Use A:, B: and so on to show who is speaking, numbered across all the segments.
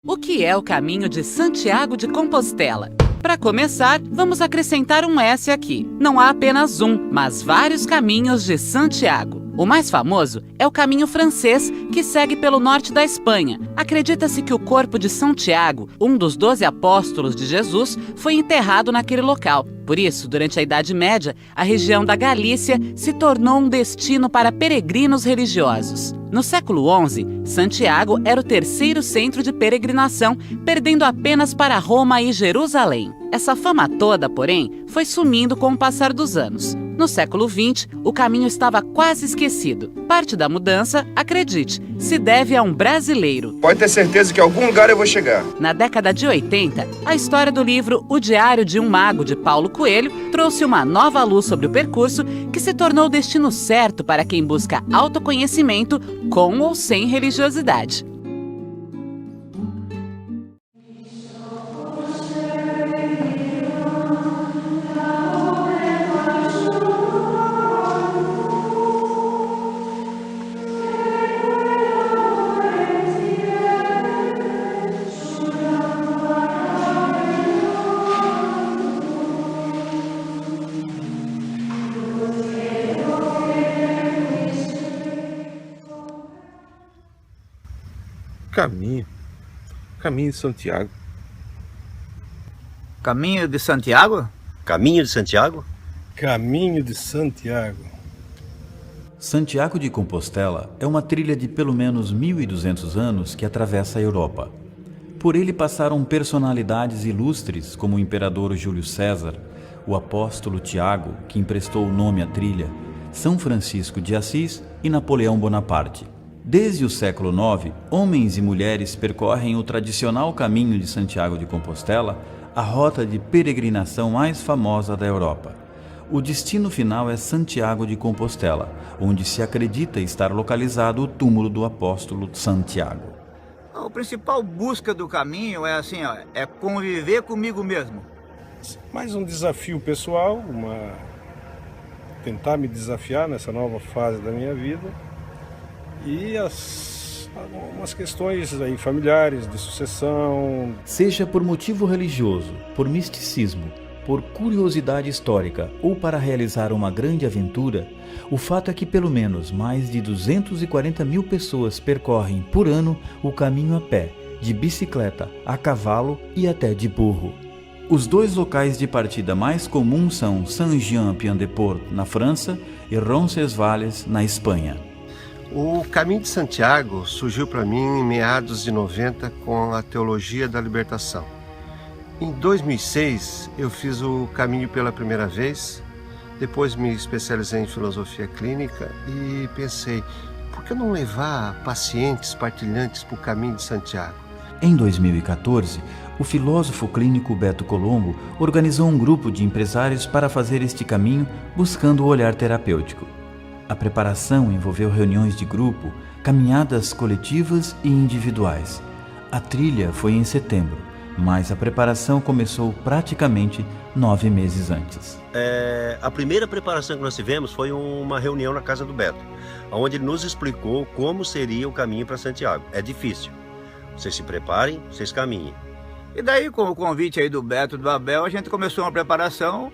A: O que é o Caminho de Santiago de Compostela? Para começar, vamos acrescentar um S aqui. Não há apenas um, mas vários caminhos de Santiago. O mais famoso é o caminho francês, que segue pelo norte da Espanha. Acredita-se que o corpo de Santiago, um dos 12 apóstolos de Jesus, foi enterrado naquele local. Por isso, durante a Idade Média, a região da Galícia se tornou um destino para peregrinos religiosos. No século XI, Santiago era o terceiro centro de peregrinação, perdendo apenas para Roma e Jerusalém. Essa fama toda, porém, foi sumindo com o passar dos anos. No século XX, o caminho estava quase esquecido. Parte da mudança, acredite, se deve a um brasileiro.
B: Pode ter certeza que em algum lugar eu vou chegar.
A: Na década de 80, a história do livro O Diário de um Mago, de Paulo Coelho, trouxe uma nova luz sobre o percurso que se tornou o destino certo para quem busca autoconhecimento com ou sem religiosidade.
C: Caminho de Santiago.
D: Caminho de Santiago?
E: Caminho de Santiago?
C: Caminho de Santiago.
F: Santiago de Compostela é uma trilha de pelo menos 1.200 anos que atravessa a Europa. Por ele passaram personalidades ilustres como o imperador Júlio César, o apóstolo Tiago, que emprestou o nome à trilha, São Francisco de Assis e Napoleão Bonaparte. Desde o século IX, homens e mulheres percorrem o tradicional caminho de Santiago de Compostela, a rota de peregrinação mais famosa da Europa. O destino final é Santiago de Compostela, onde se acredita estar localizado o túmulo do apóstolo Santiago.
D: A principal busca do caminho é conviver comigo mesmo.
C: Mais um desafio pessoal, tentar me desafiar nessa nova fase da minha vida. E algumas questões aí familiares, de sucessão.
F: Seja por motivo religioso, por misticismo, por curiosidade histórica ou para realizar uma grande aventura, o fato é que pelo menos mais de 240 mil pessoas percorrem por ano o caminho a pé, de bicicleta, a cavalo e até de burro. Os dois locais de partida mais comuns são Saint-Jean-Pied-de-Port, na França, e Roncesvalles, na Espanha.
E: O Caminho de Santiago surgiu para mim em meados de 90 com a Teologia da Libertação. Em 2006 eu fiz o caminho pela primeira vez, depois me especializei em filosofia clínica e pensei, por que não levar pacientes partilhantes para o Caminho de Santiago?
F: Em 2014, o filósofo clínico Beto Colombo organizou um grupo de empresários para fazer este caminho buscando o olhar terapêutico. A preparação envolveu reuniões de grupo, caminhadas coletivas e individuais. A trilha foi em setembro, mas a preparação começou praticamente 9 meses antes.
E: A primeira preparação que nós tivemos foi uma reunião na casa do Beto, onde ele nos explicou como seria o caminho para Santiago. É difícil. Vocês se preparem, vocês caminhem.
D: E daí, com o convite aí do Beto e do Abel, a gente começou uma preparação,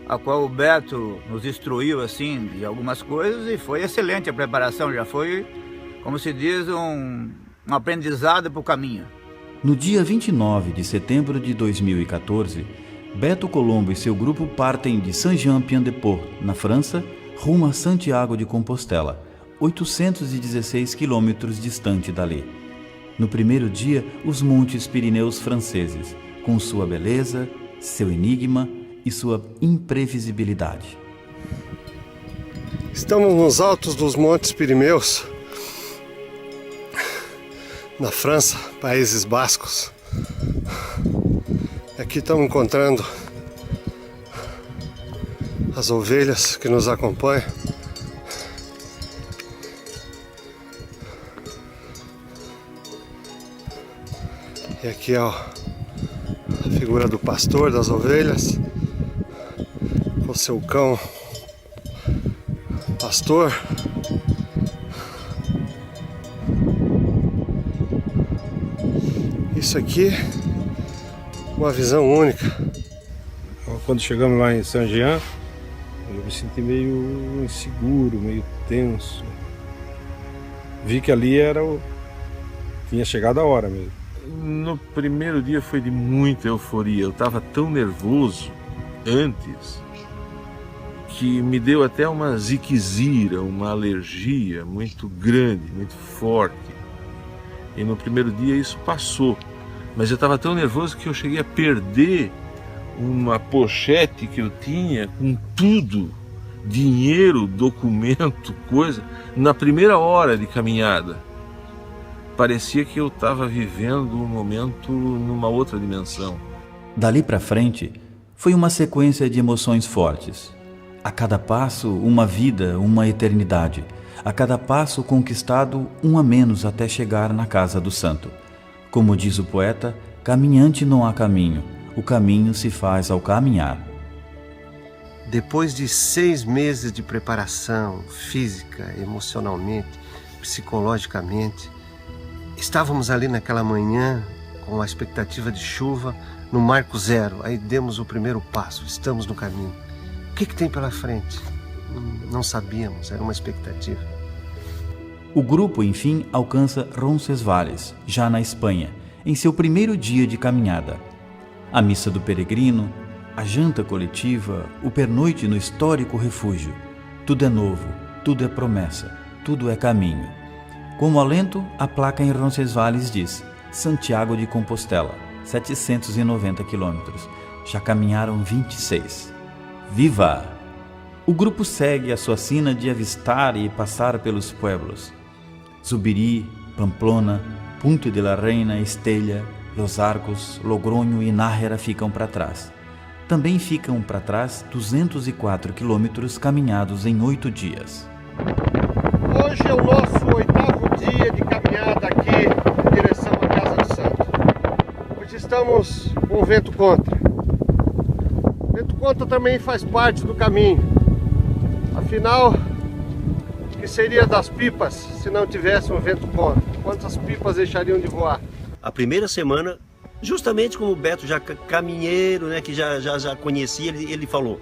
D: a qual o Beto nos instruiu assim de algumas coisas e foi excelente a preparação, já foi, como se diz, um aprendizado para o caminho.
F: No dia 29 de setembro de 2014, Beto Colombo e seu grupo partem de Saint-Jean-Pied-de-Port, na França, rumo a Santiago de Compostela, 816 quilômetros distante dali. No primeiro dia, os Montes Pirineus franceses, com sua beleza, seu enigma e sua imprevisibilidade.
G: Estamos nos altos dos Montes Pirineus, na França, Países Bascos. Aqui estamos encontrando as ovelhas que nos acompanham. E aqui ó, a figura do pastor das ovelhas, com seu cão pastor. Isso aqui, uma visão única.
C: Quando chegamos lá em Saint Jean, eu me senti meio inseguro, meio tenso. Vi que ali tinha chegado a hora mesmo.
H: No primeiro dia foi de muita euforia. Eu estava tão nervoso antes que me deu até uma ziquezira, uma alergia muito grande, muito forte. E no primeiro dia isso passou. Mas eu estava tão nervoso que eu cheguei a perder uma pochete que eu tinha com tudo, dinheiro, documento, coisa, na primeira hora de caminhada. Parecia que eu estava vivendo um momento numa outra dimensão.
F: Dali para frente, foi uma sequência de emoções fortes. A cada passo, uma vida, uma eternidade. A cada passo conquistado, um a menos até chegar na casa do santo. Como diz o poeta, caminhante não há caminho, o caminho se faz ao caminhar.
E: Depois de 6 meses de preparação física, emocionalmente, psicologicamente, estávamos ali naquela manhã com a expectativa de chuva no marco zero. Aí demos o primeiro passo, estamos no caminho. O que tem pela frente? Não sabíamos, era uma expectativa.
F: O grupo, enfim, alcança Roncesvalles, já na Espanha, em seu primeiro dia de caminhada. A missa do peregrino, a janta coletiva, o pernoite no histórico refúgio. Tudo é novo, tudo é promessa, tudo é caminho. Como alento, a placa em Roncesvalles diz: Santiago de Compostela, 790 quilômetros. Já caminharam 26. Viva! O grupo segue a sua sina de avistar e passar pelos pueblos. Zubiri, Pamplona, Punta de la Reina, Estella, Los Arcos, Logronho e Nájera ficam para trás. Também ficam para trás 204 quilômetros caminhados em 8 dias.
G: Hoje é o nosso 8º dia de caminhada aqui em direção à Casa do Santo. Hoje estamos com o vento contra. O vento contra também faz parte do caminho. Afinal, o que seria das pipas se não tivesse um vento contra? Quantas pipas deixariam de voar?
I: A primeira semana, justamente como o Beto já caminheiro, né, que já conhecia, ele falou: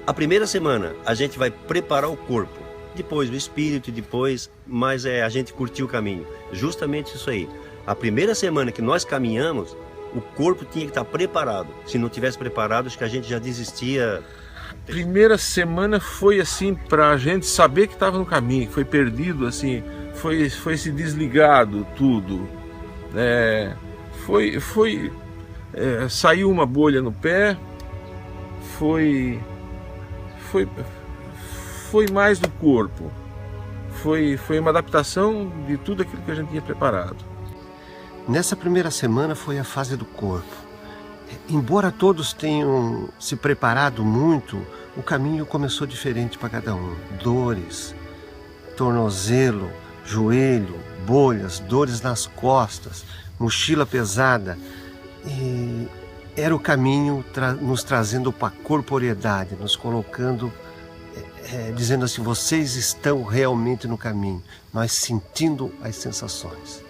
I: a primeira semana a gente vai preparar o corpo, depois o espírito, depois, mas a gente curtiu o caminho. Justamente isso aí. A primeira semana que nós caminhamos, o corpo tinha que estar preparado. Se não tivesse preparado, acho que a gente já desistia.
H: Primeira semana foi assim para a gente saber que estava no caminho, foi perdido assim, foi se desligado tudo. Saiu uma bolha no pé, foi mais do corpo, foi uma adaptação de tudo aquilo que a gente tinha preparado.
E: Nessa primeira semana foi a fase do corpo. Embora todos tenham se preparado muito, o caminho começou diferente para cada um. Dores, tornozelo, joelho, bolhas, dores nas costas, mochila pesada. E era o caminho nos trazendo para a corporeidade, nos colocando, dizendo assim: vocês estão realmente no caminho, nós sentindo as sensações.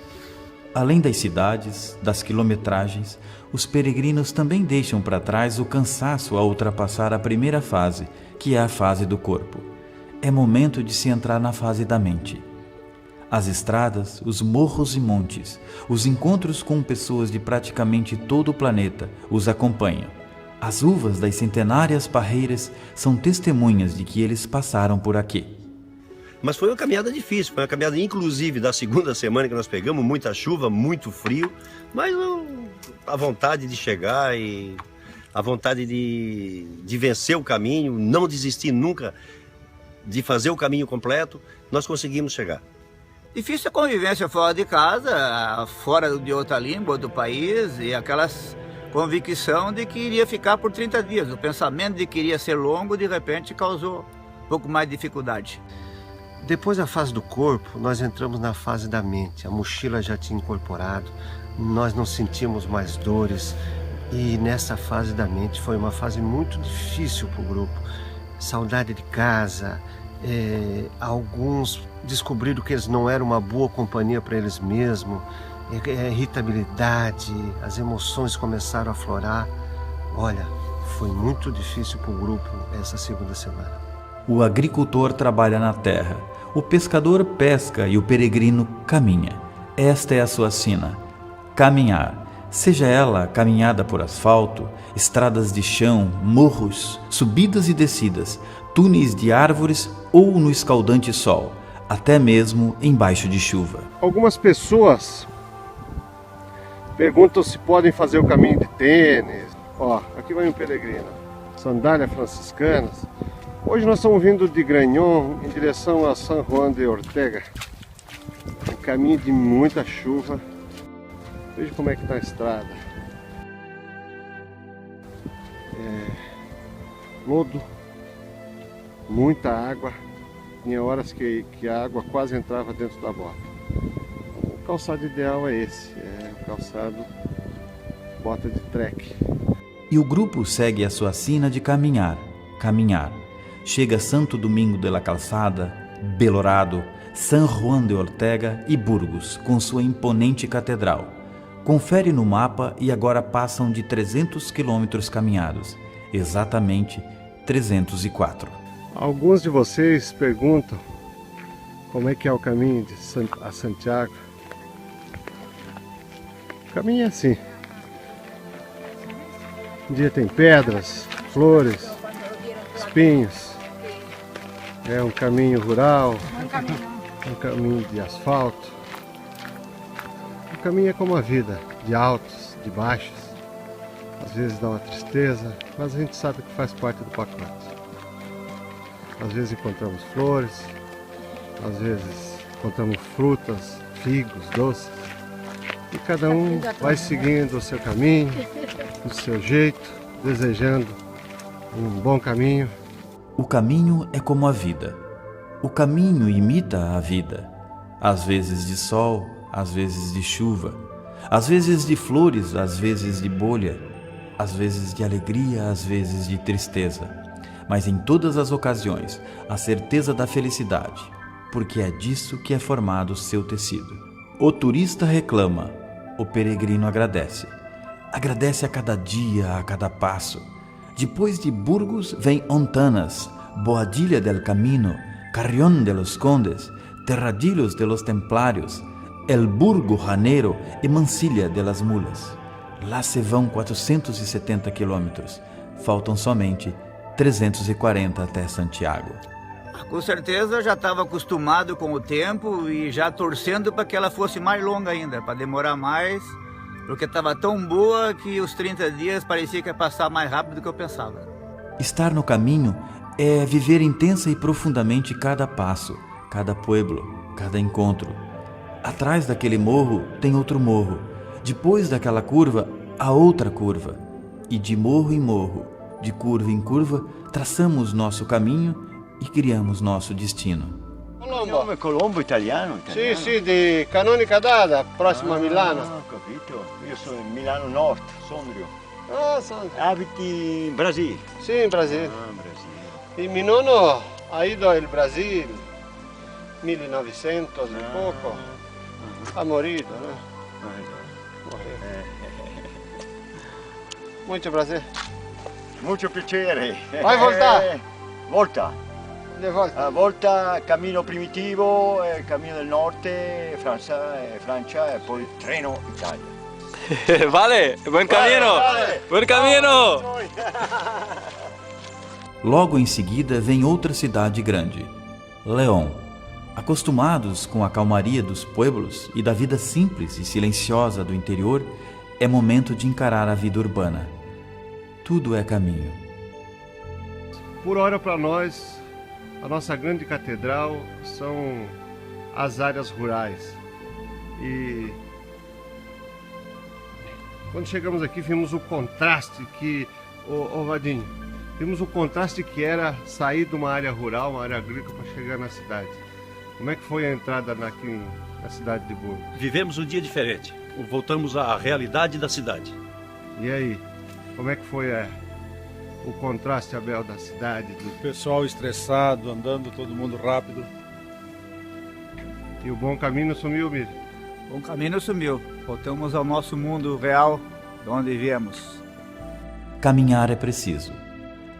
F: Além das cidades, das quilometragens, os peregrinos também deixam para trás o cansaço ao ultrapassar a primeira fase, que é a fase do corpo. É momento de se entrar na fase da mente. As estradas, os morros e montes, os encontros com pessoas de praticamente todo o planeta os acompanham. As uvas das centenárias parreiras são testemunhas de que eles passaram por aqui.
I: Mas foi uma caminhada difícil, foi uma caminhada inclusive da segunda semana que nós pegamos, muita chuva, muito frio, mas a vontade de chegar e a vontade de vencer o caminho, não desistir nunca de fazer o caminho completo, nós conseguimos chegar.
D: Difícil a convivência fora de casa, fora de outra língua, outro país, e aquelas convicção de que iria ficar por 30 dias. O pensamento de que iria ser longo, de repente, causou um pouco mais de dificuldade.
E: Depois da fase do corpo, nós entramos na fase da mente. A mochila já tinha incorporado, nós não sentimos mais dores. E nessa fase da mente foi uma fase muito difícil para o grupo. Saudade de casa, alguns descobriram que eles não eram uma boa companhia para eles mesmos. irritabilidade, as emoções começaram a aflorar. Olha, foi muito difícil para o grupo essa segunda semana.
F: O agricultor trabalha na terra, o pescador pesca e o peregrino caminha. Esta é a sua sina: caminhar. Seja ela caminhada por asfalto, estradas de chão, morros, subidas e descidas, túneis de árvores ou no escaldante sol, até mesmo embaixo de chuva.
G: Algumas pessoas perguntam se podem fazer o caminho de tênis. Ó, aqui vai um peregrino, sandália franciscanas. Hoje nós estamos vindo de Granhón em direção a San Juan de Ortega. Um caminho de muita chuva. Veja como é que está a estrada. Lodo, muita água. Tinha horas que a água quase entrava dentro da bota. O calçado ideal é esse, o calçado bota de trek.
F: E o grupo segue a sua sina de caminhar, caminhar. Chega Santo Domingo de la Calçada, Belorado, San Juan de Ortega e Burgos, com sua imponente catedral. Confere no mapa e agora passam de 300 quilômetros caminhados, exatamente 304.
G: Alguns de vocês perguntam como é que é o caminho a Santiago. O caminho é assim. Um dia tem pedras, flores, espinhos. É um caminho rural, um caminho de asfalto. O caminho é como a vida, de altos, de baixos. Às vezes dá uma tristeza, mas a gente sabe que faz parte do pacote. Às vezes encontramos flores, às vezes encontramos frutas, figos, doces. E cada um vai seguindo o seu caminho, do seu jeito, desejando um bom caminho.
F: O caminho é como a vida. O caminho imita a vida. Às vezes de sol, às vezes de chuva, às vezes de flores, às vezes de bolha, às vezes de alegria, às vezes de tristeza. Mas em todas as ocasiões, a certeza da felicidade, porque é disso que é formado o seu tecido. O turista reclama, o peregrino agradece. Agradece a cada dia, a cada passo. Depois de Burgos vem Ontanas, Boadilla del Camino, Carrión de los Condes, Terradillos de los Templários, El Burgo Janeiro e Mansilla de las Mulas. Lá se vão 470 quilômetros. Faltam somente 340 até Santiago.
D: Com certeza já estava acostumado com o tempo e já torcendo para que ela fosse mais longa ainda, para demorar mais, porque estava tão boa que os 30 dias parecia que ia passar mais rápido do que eu pensava.
F: Estar no caminho é viver intensa e profundamente cada passo, cada pueblo, cada encontro. Atrás daquele morro tem outro morro. Depois daquela curva, a outra curva. E de morro em morro, de curva em curva, traçamos nosso caminho e criamos nosso destino.
G: Colombo.
I: Colombo italiano?
G: Sì, sì, di Canonica d'Ada, prossimo a Milano.
I: Ho capito. Io sono in Milano Nord, Sondrio.
G: Ah, Sondrio.
I: Abiti in Brasile?
G: Sì, in Brasile.
I: Ah, Brasile.
G: E mi nonno ha ido al Brasil, 1900 e poco. Ha morito, né? Morreu. Muito prazer.
I: Molto piacere.
G: Vai voltar?
I: Volta.
G: De volta.
I: Volta cammino primitivo, cammino del norte, Francia e poi treno Italia.
J: Vale, buen camino.
I: Vale.
J: Buen camino.
F: Logo em seguida vem outra cidade grande, León. Acostumados com a calmaria dos pueblos e da vida simples e silenciosa do interior, é momento de encarar a vida urbana. Tudo é caminho.
G: Por hora, para nós, a nossa grande catedral são as áreas rurais. E quando chegamos aqui, vimos o contraste que, Vadinho, vimos o contraste que era sair de uma área rural, uma área agrícola, para chegar na cidade. Como é que foi a entrada aqui na cidade de Burgos?
K: Vivemos um dia diferente. Voltamos à realidade da cidade.
G: E aí, como é que foi o contraste, Abel, da cidade?
C: O pessoal estressado, andando todo mundo rápido.
G: E o bom caminho sumiu, Miriam?
D: O caminho sumiu. Voltamos ao nosso mundo real, de onde viemos.
F: Caminhar é preciso.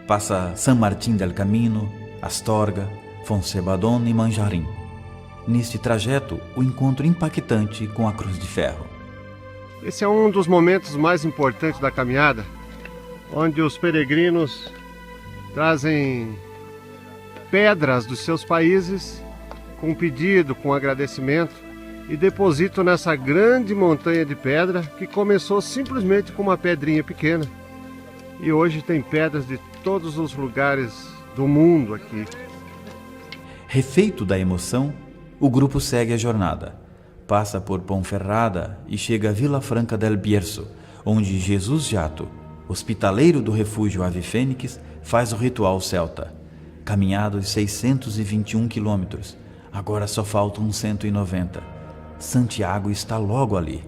F: Passa San Martín del Camino, Astorga, Fonsebadón e Manjarim. Neste trajeto, o encontro impactante com a Cruz de Ferro.
G: Esse é um dos momentos mais importantes da caminhada, onde os peregrinos trazem pedras dos seus países com pedido, com agradecimento, e depositam nessa grande montanha de pedra que começou simplesmente com uma pedrinha pequena e hoje tem pedras de todos os lugares do mundo aqui.
F: Refeito da emoção, o grupo segue a jornada. Passa por Ponferrada e chega a Vila Franca del Bierzo, onde Jesus Jato, hospitaleiro do refúgio Ave Fênix, faz o ritual celta. Caminhados 621 quilômetros, agora só faltam 190. Santiago está logo ali.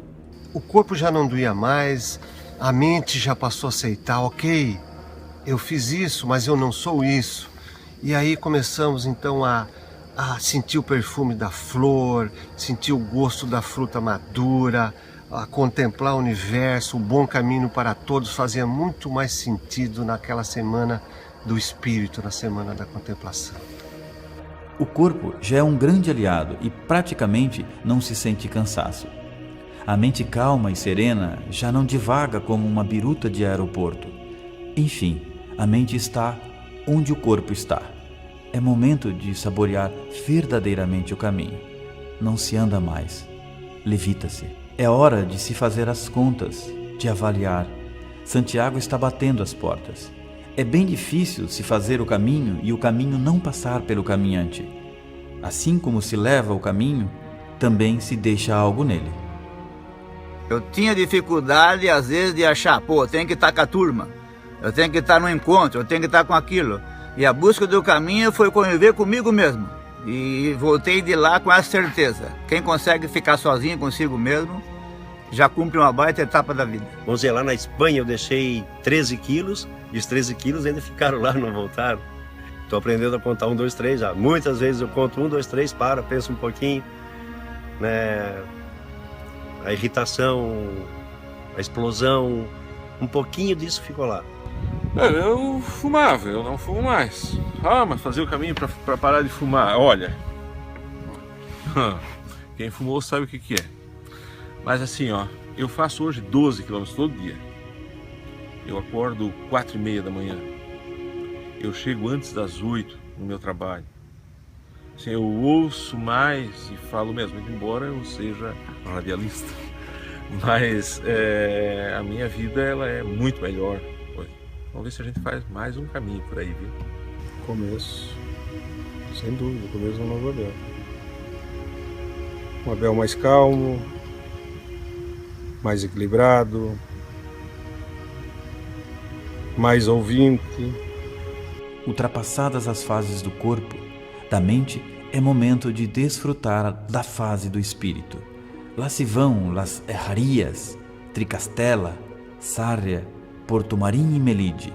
E: O corpo já não doía mais, a mente já passou a aceitar, ok, eu fiz isso, mas eu não sou isso. E aí começamos então a sentir o perfume da flor, sentir o gosto da fruta madura, a contemplar o universo, o bom caminho para todos fazia muito mais sentido naquela semana do espírito, na semana da contemplação.
F: O corpo já é um grande aliado e praticamente não se sente cansaço. A mente calma e serena já não divaga como uma biruta de aeroporto. Enfim, a mente está onde o corpo está. É momento de saborear verdadeiramente o caminho. Não se anda mais. Levita-se. É hora de se fazer as contas, de avaliar. Santiago está batendo as portas. É bem difícil se fazer o caminho e o caminho não passar pelo caminhante. Assim como se leva o caminho, também se deixa algo nele.
D: Eu tinha dificuldade, às vezes, de achar, eu tenho que estar com a turma, eu tenho que estar no encontro, eu tenho que estar com aquilo. E a busca do caminho foi conviver comigo mesmo. E voltei de lá com essa certeza. Quem consegue ficar sozinho consigo mesmo, já cumpre uma baita etapa da vida.
I: Vamos dizer, lá na Espanha eu deixei 13 quilos, e os 13 quilos ainda ficaram lá, não voltaram. Estou aprendendo a contar 1, 2, 3 já. Muitas vezes eu conto 1, 2, 3, penso um pouquinho, né? A irritação, a explosão, um pouquinho disso ficou lá.
H: Eu fumava, eu não fumo mais. Mas fazer o caminho para parar de fumar, olha. Quem fumou sabe o que é. Mas assim, eu faço hoje 12 quilômetros todo dia. Eu acordo 4h30 da manhã. Eu chego antes das 8 no meu trabalho. Assim, eu ouço mais e falo mesmo, embora eu seja radialista. Mas a minha vida ela é muito melhor. Vamos ver se a gente faz mais um caminho por aí, viu?
C: Começo, sem dúvida, o começo do novo Abel. Um Abel mais calmo, mais equilibrado, mais ouvinte.
F: Ultrapassadas as fases do corpo, da mente, é momento de desfrutar da fase do espírito. Lá se vão las Herrarias, Tricastela, Sarria, Porto Marim e Melide.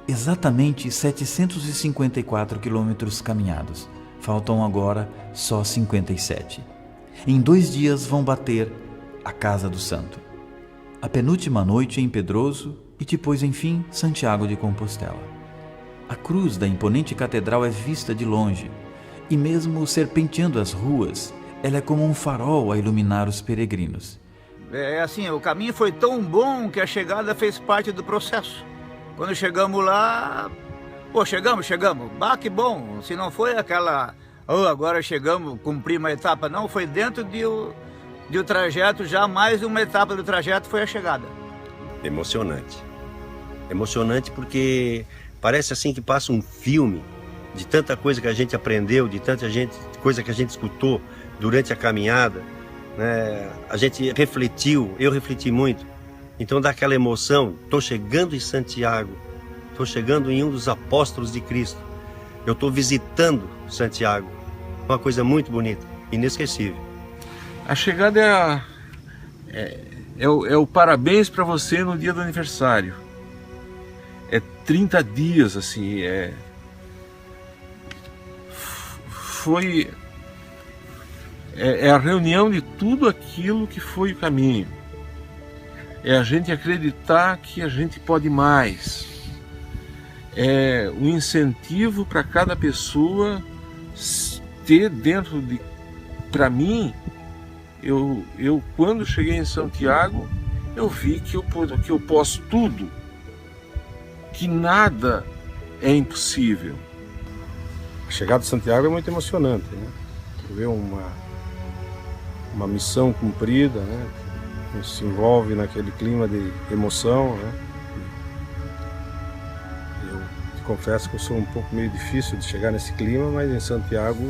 F: Exatamente 754 quilômetros caminhados. Faltam agora só 57. Em 2 dias vão bater a Casa do Santo. A penúltima noite em Pedroso e depois, enfim, Santiago de Compostela. A cruz da imponente catedral é vista de longe e mesmo serpenteando as ruas, ela é como um farol a iluminar os peregrinos.
D: É assim, o caminho foi tão bom que a chegada fez parte do processo. Quando chegamos lá, chegamos. Que bom, se não foi aquela, agora chegamos, cumprimos uma etapa, não, foi dentro de um trajeto, já mais uma etapa do trajeto foi a chegada.
I: Emocionante. Emocionante porque parece assim que passa um filme de tanta coisa que a gente aprendeu, de tanta coisa que a gente escutou durante a caminhada. Né? A gente refletiu, eu refleti muito, então dá aquela emoção. Estou chegando em Santiago, estou chegando em um dos apóstolos de Cristo, eu estou visitando Santiago, uma coisa muito bonita, inesquecível.
H: A chegada é o parabéns para você no dia do aniversário. É 30 dias assim, É a reunião de tudo aquilo que foi o caminho. É a gente acreditar que a gente pode mais. É o incentivo para cada pessoa ter dentro de... Para mim, eu quando cheguei em Santiago, eu vi que eu posso tudo, que nada é impossível.
C: A chegada de Santiago é muito emocionante, né? Ver uma missão cumprida, né? A gente se envolve naquele clima de emoção, né? Eu te confesso que eu sou um pouco meio difícil de chegar nesse clima, mas em Santiago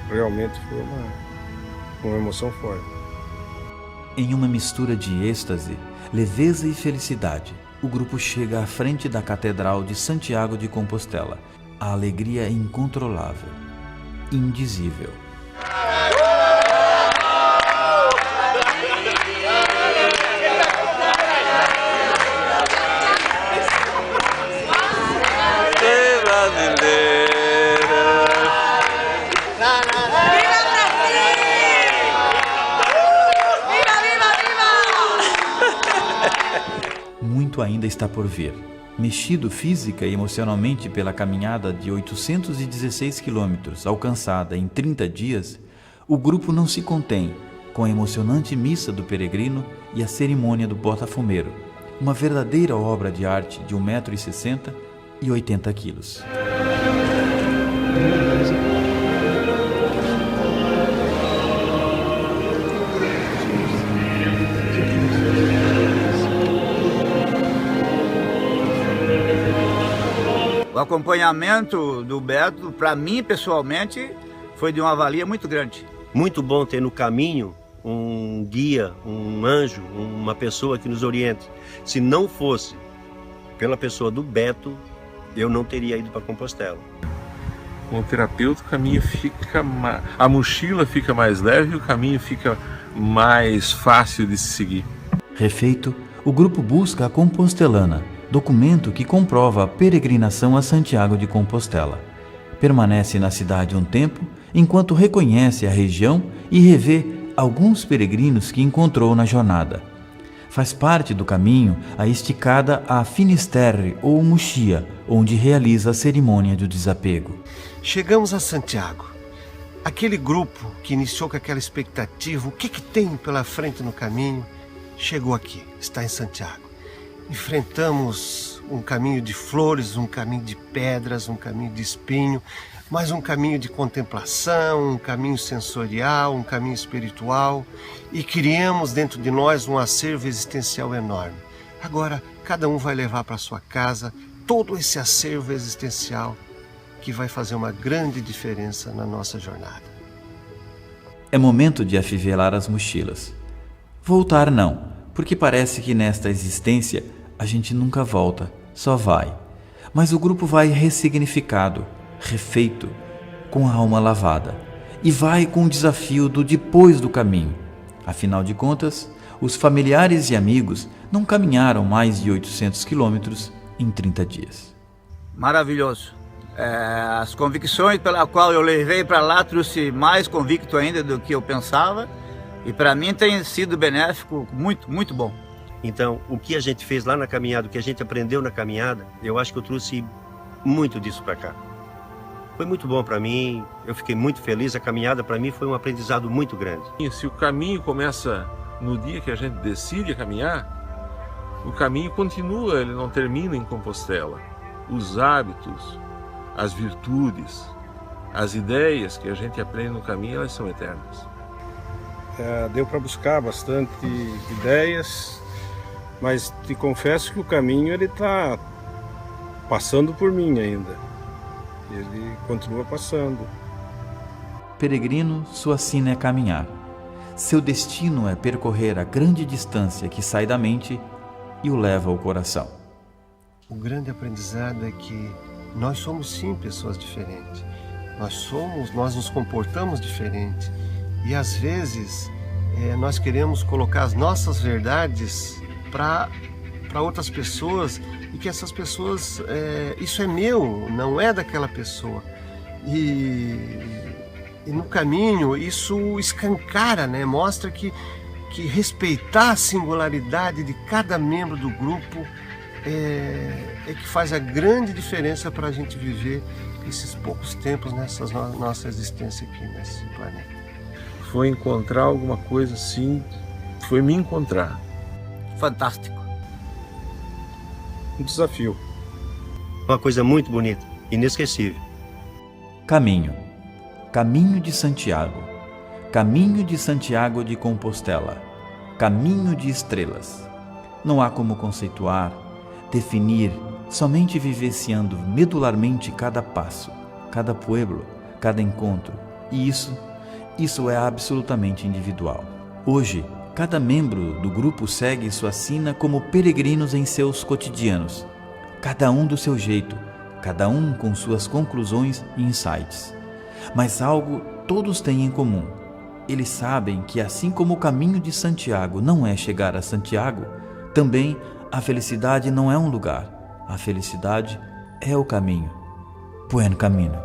C: realmente foi uma emoção forte.
F: Em uma mistura de êxtase, leveza e felicidade, o grupo chega à frente da Catedral de Santiago de Compostela. A alegria é incontrolável, indizível. Muito ainda está por vir. Mexido física e emocionalmente pela caminhada de 816 quilômetros alcançada em 30 dias, o grupo não se contém com a emocionante missa do peregrino e a cerimônia do bota-fumeiro, uma verdadeira obra de arte de 1,60 m e 80 quilos.
D: O acompanhamento do Beto, para mim pessoalmente, foi de uma valia muito grande.
I: Muito bom ter no caminho um guia, um anjo, uma pessoa que nos oriente. Se não fosse pela pessoa do Beto, eu não teria ido para Compostela.
H: Com o terapeuta, o caminho fica a mochila fica mais leve e o caminho fica mais fácil de se seguir.
F: Refeito, o grupo busca a Compostelana, documento que comprova a peregrinação a Santiago de Compostela. Permanece na cidade um tempo, enquanto reconhece a região e revê alguns peregrinos que encontrou na jornada. Faz parte do caminho a esticada a Finisterre ou Muxia, onde realiza a cerimônia do desapego.
G: Chegamos a Santiago. Aquele grupo que iniciou com aquela expectativa, o que tem pela frente no caminho, chegou aqui, está em Santiago. Enfrentamos um caminho de flores, um caminho de pedras, um caminho de espinho, mas um caminho de contemplação, um caminho sensorial, um caminho espiritual, e criamos dentro de nós um acervo existencial enorme. Agora, cada um vai levar para sua casa todo esse acervo existencial que vai fazer uma grande diferença na nossa jornada.
F: É momento de afivelar as mochilas. Voltar não, porque parece que nesta existência a gente nunca volta, só vai. Mas o grupo vai ressignificado, refeito, com a alma lavada, e vai com o desafio do depois do caminho. Afinal de contas, os familiares e amigos não caminharam mais de 800 quilômetros em 30 dias.
D: Maravilhoso. As convicções pela qual eu levei para lá trouxe mais convicto ainda do que eu pensava, e para mim tem sido benéfico, muito, muito bom.
I: Então, o que a gente fez lá na caminhada, o que a gente aprendeu na caminhada, eu acho que eu trouxe muito disso para cá. Foi muito bom para mim, eu fiquei muito feliz, a caminhada para mim foi um aprendizado muito grande.
H: E se o caminho começa no dia que a gente decide caminhar, o caminho continua, ele não termina em Compostela. Os hábitos, as virtudes, as ideias que a gente aprende no caminho, elas são eternas.
C: Deu para buscar bastante ideias, mas te confesso que o caminho ele está passando por mim ainda. Ele continua passando.
F: Peregrino, sua sina é caminhar. Seu destino é percorrer a grande distância que sai da mente e o leva ao coração.
G: O grande aprendizado é que nós somos sim pessoas diferentes. Nós nos comportamos diferente. E às vezes nós queremos colocar as nossas verdades para outras pessoas e que essas pessoas, isso é meu, não é daquela pessoa. E
E: E no caminho isso escancara, né? Mostra que respeitar a singularidade de cada membro do grupo é que faz a grande diferença para a gente viver esses poucos tempos nessa nossa existência aqui nesse planeta.
H: Foi encontrar alguma coisa assim, foi me encontrar.
D: Fantástico.
C: Um desafio.
I: Uma coisa muito bonita, inesquecível.
F: Caminho. Caminho de Santiago. Caminho de Santiago de Compostela. Caminho de estrelas. Não há como conceituar, definir, somente vivenciando medularmente cada passo, cada pueblo, cada encontro. E isso é absolutamente individual. Hoje, cada membro do grupo segue sua sina como peregrinos em seus cotidianos, cada um do seu jeito, cada um com suas conclusões e insights. Mas algo todos têm em comum. Eles sabem que assim como o caminho de Santiago não é chegar a Santiago, também a felicidade não é um lugar. A felicidade é o caminho. Buen camino.